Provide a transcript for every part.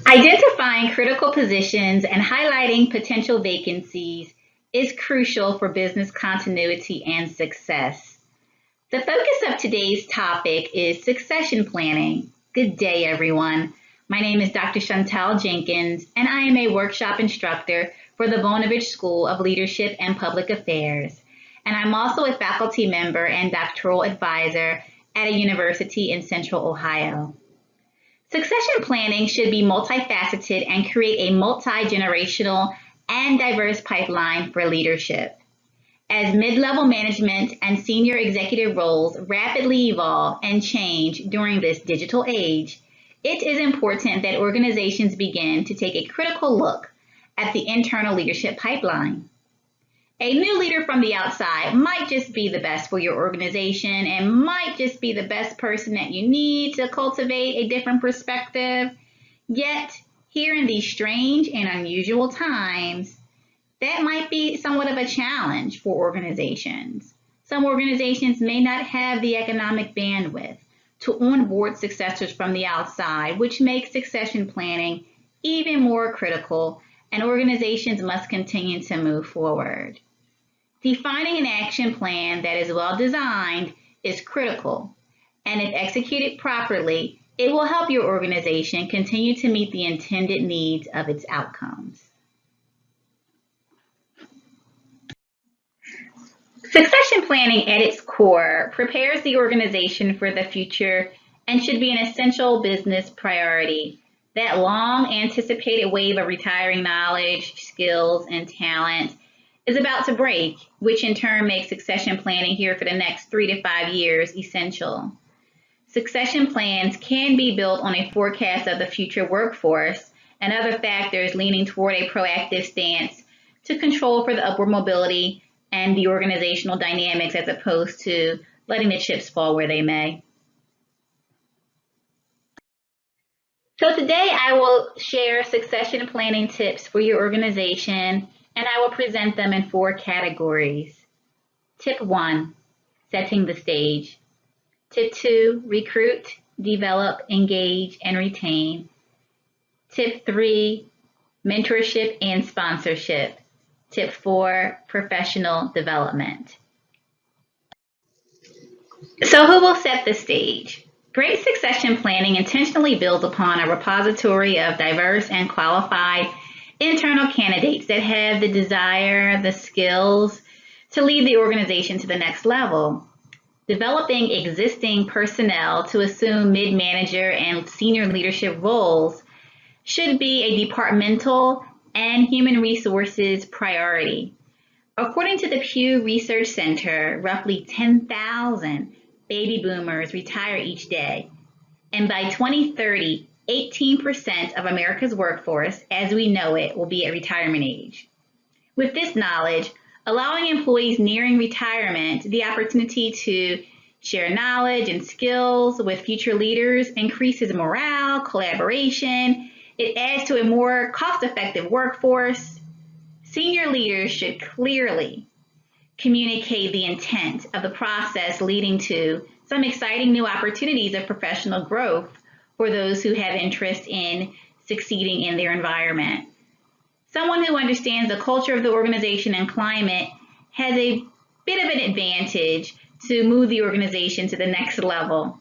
Identifying critical positions and highlighting potential vacancies is crucial for business continuity and success. The focus of today's topic is succession planning. Good day, everyone. My name is Dr. Shantelle Jenkins, and I am a workshop instructor for the Vonovich School of Leadership and Public Affairs. And I'm also a faculty member and doctoral advisor at a university in Central Ohio. Succession planning should be multifaceted and create a multi-generational and diverse pipeline for leadership. As mid-level management and senior executive roles rapidly evolve and change during this digital age, it is important that organizations begin to take a critical look at the internal leadership pipeline. A new leader from the outside might just be the best for your organization and might just be the best person that you need to cultivate a different perspective. Yet, here in these strange and unusual times, that might be somewhat of a challenge for organizations. Some organizations may not have the economic bandwidth to onboard successors from the outside, which makes succession planning even more critical, and organizations must continue to move forward. Defining an action plan that is well designed is critical, and if executed properly, it will help your organization continue to meet the intended needs of its outcomes. Succession planning at its core prepares the organization for the future and should be an essential business priority. That long anticipated wave of retiring knowledge, skills, and talent is about to break, which in turn makes succession planning here for the next 3 to 5 years essential. Succession plans can be built on a forecast of the future workforce and other factors leaning toward a proactive stance to control for the upward mobility and the organizational dynamics as opposed to letting the chips fall where they may. So today I will share succession planning tips for your organization, and I will present them in 4 categories. Tip 1, setting the stage. Tip 2, recruit, develop, engage, and retain. Tip 3, mentorship and sponsorship. Tip 4, professional development. So who will set the stage? Great succession planning intentionally builds upon a repository of diverse and qualified internal candidates that have the desire, the skills to lead the organization to the next level. Developing existing personnel to assume mid-manager and senior leadership roles should be a departmental and human resources priority. According to the Pew Research Center, roughly 10,000 baby boomers retire each day, and by 2030, 18% of America's workforce, as we know it, will be at retirement age. With this knowledge, allowing employees nearing retirement the opportunity to share knowledge and skills with future leaders increases morale, collaboration. It adds to a more cost-effective workforce. Senior leaders should clearly communicate the intent of the process leading to some exciting new opportunities of professional growth for those who have interest in succeeding in their environment. Someone who understands the culture of the organization and climate has a bit of an advantage to move the organization to the next level.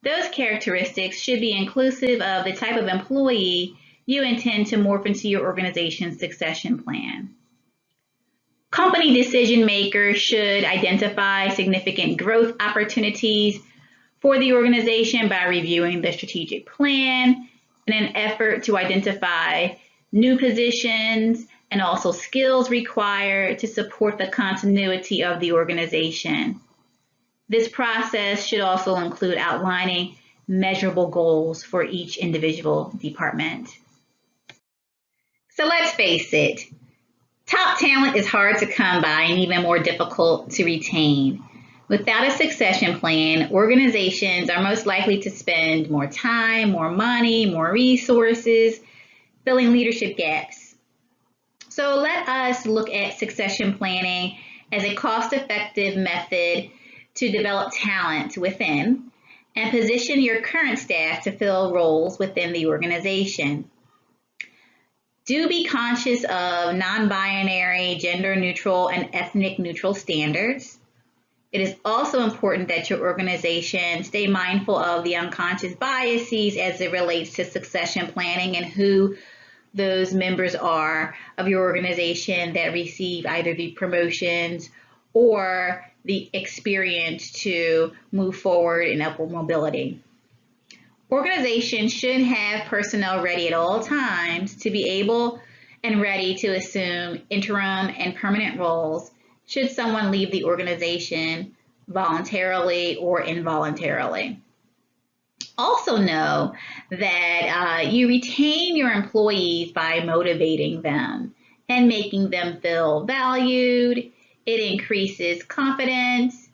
Those characteristics should be inclusive of the type of employee you intend to morph into your organization's succession plan. Company decision makers should identify significant growth opportunities for the organization by reviewing the strategic plan in an effort to identify new positions and also skills required to support the continuity of the organization. This process should also include outlining measurable goals for each individual department. So let's face it, top talent is hard to come by and even more difficult to retain. Without a succession plan, organizations are most likely to spend more time, more money, more resources filling leadership gaps. So let us look at succession planning as a cost-effective method to develop talent within and position your current staff to fill roles within the organization. Do be conscious of non-binary, gender-neutral, and ethnic-neutral standards. It is also important that your organization stay mindful of the unconscious biases as it relates to succession planning and who those members are of your organization that receive either the promotions or the experience to move forward in upward mobility. Organizations should have personnel ready at all times to be able and ready to assume interim and permanent roles should someone leave the organization voluntarily or involuntarily. Also know that you retain your employees by motivating them and making them feel valued. It increases confidence.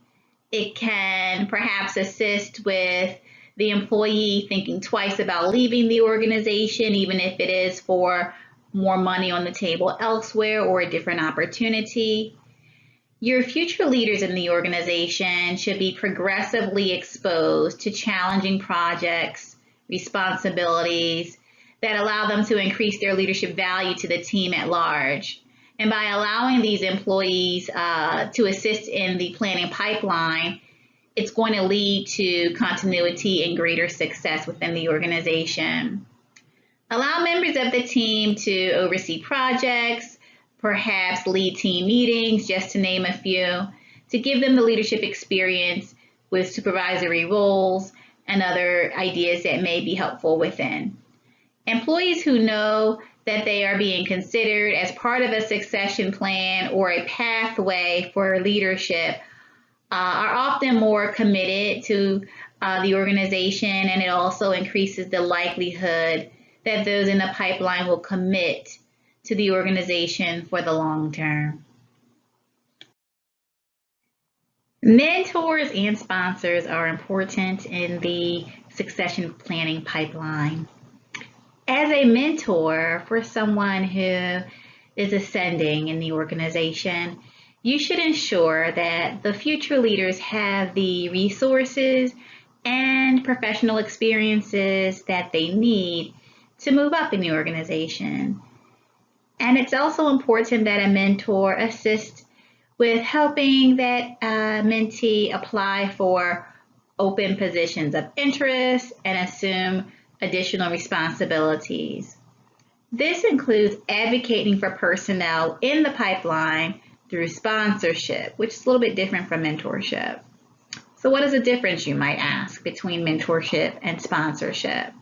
It can perhaps assist with the employee thinking twice about leaving the organization, even if it is for more money on the table elsewhere or a different opportunity. Your future leaders in the organization should be progressively exposed to challenging projects, responsibilities that allow them to increase their leadership value to the team at large. And by allowing these employees to assist in the planning pipeline, it's going to lead to continuity and greater success within the organization. Allow members of the team to oversee projects, perhaps lead team meetings, just to name a few, to give them the leadership experience with supervisory roles and other ideas that may be helpful within. Employees who know that they are being considered as part of a succession plan or a pathway for leadership are often more committed to the organization, and it also increases the likelihood that those in the pipeline will commit to the organization for the long term. Mentors and sponsors are important in the succession planning pipeline. As a mentor for someone who is ascending in the organization, you should ensure that the future leaders have the resources and professional experiences that they need to move up in the organization. And it's also important that a mentor assist with helping that mentee apply for open positions of interest and assume additional responsibilities. This includes advocating for personnel in the pipeline through sponsorship, which is a little bit different from mentorship. So what is the difference, you might ask, between mentorship and sponsorship?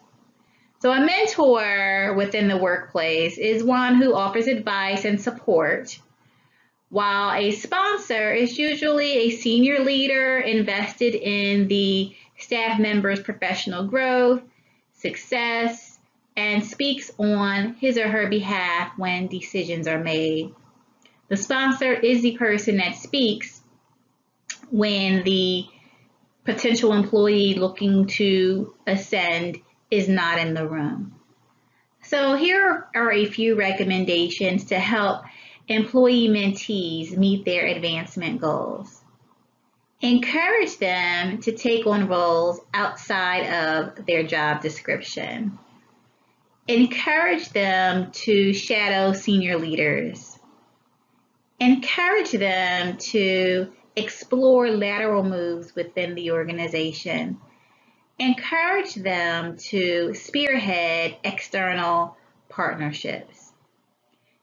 So a mentor within the workplace is one who offers advice and support, while a sponsor is usually a senior leader invested in the staff member's professional growth, success, and speaks on his or her behalf when decisions are made. The sponsor is the person that speaks when the potential employee looking to ascend is not in the room. So here are a few recommendations to help employee mentees meet their advancement goals. Encourage them to take on roles outside of their job description. Encourage them to shadow senior leaders. Encourage them to explore lateral moves within the organization. Encourage them to spearhead external partnerships.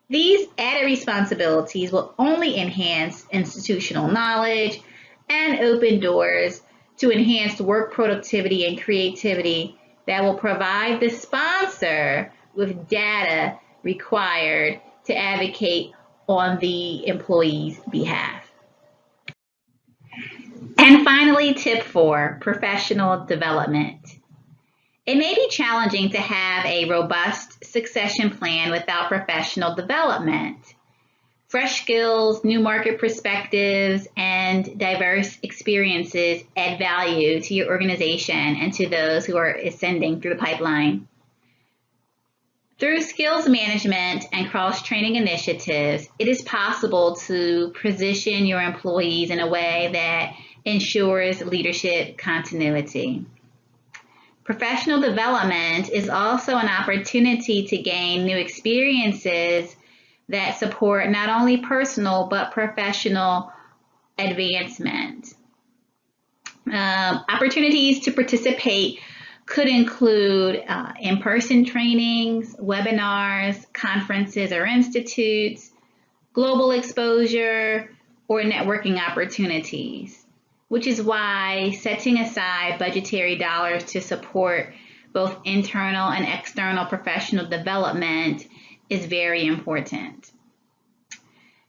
These added responsibilities will only enhance institutional knowledge and open doors to enhanced work productivity and creativity that will provide the sponsor with data required to advocate on the employee's behalf. And finally, tip 4, professional development. It may be challenging to have a robust succession plan without professional development. Fresh skills, new market perspectives, and diverse experiences add value to your organization and to those who are ascending through the pipeline. Through skills management and cross-training initiatives, it is possible to position your employees in a way that ensures leadership continuity. Professional development is also an opportunity to gain new experiences that support not only personal but professional advancement. Opportunities to participate could include in-person trainings, webinars, conferences or institutes, global exposure, or networking opportunities, which is why setting aside budgetary dollars to support both internal and external professional development is very important.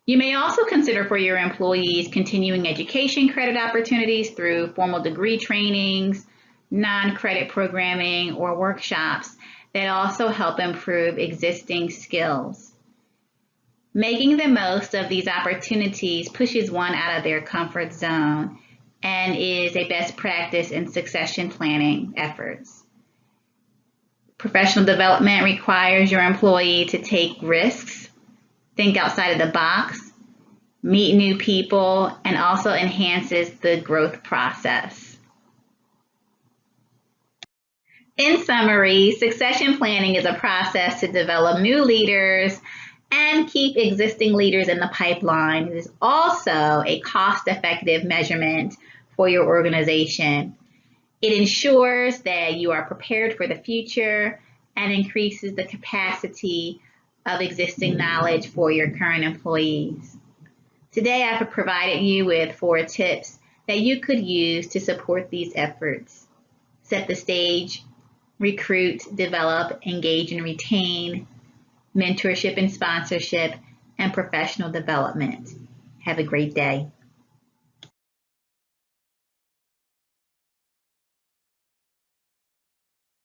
You may also consider for your employees continuing education credit opportunities through formal degree trainings, non-credit programming, or workshops that also help improve existing skills. Making the most of these opportunities pushes one out of their comfort zone and is a best practice in succession planning efforts. Professional development requires your employee to take risks, think outside of the box, meet new people, and also enhances the growth process. In summary, succession planning is a process to develop new leaders and keep existing leaders in the pipeline. It is also a cost-effective measurement for your organization. It ensures that you are prepared for the future and increases the capacity of existing knowledge for your current employees. Today, I've provided you with 4 tips that you could use to support these efforts. Set the stage, recruit, develop, engage, and retain, mentorship and sponsorship, and professional development. Have a great day.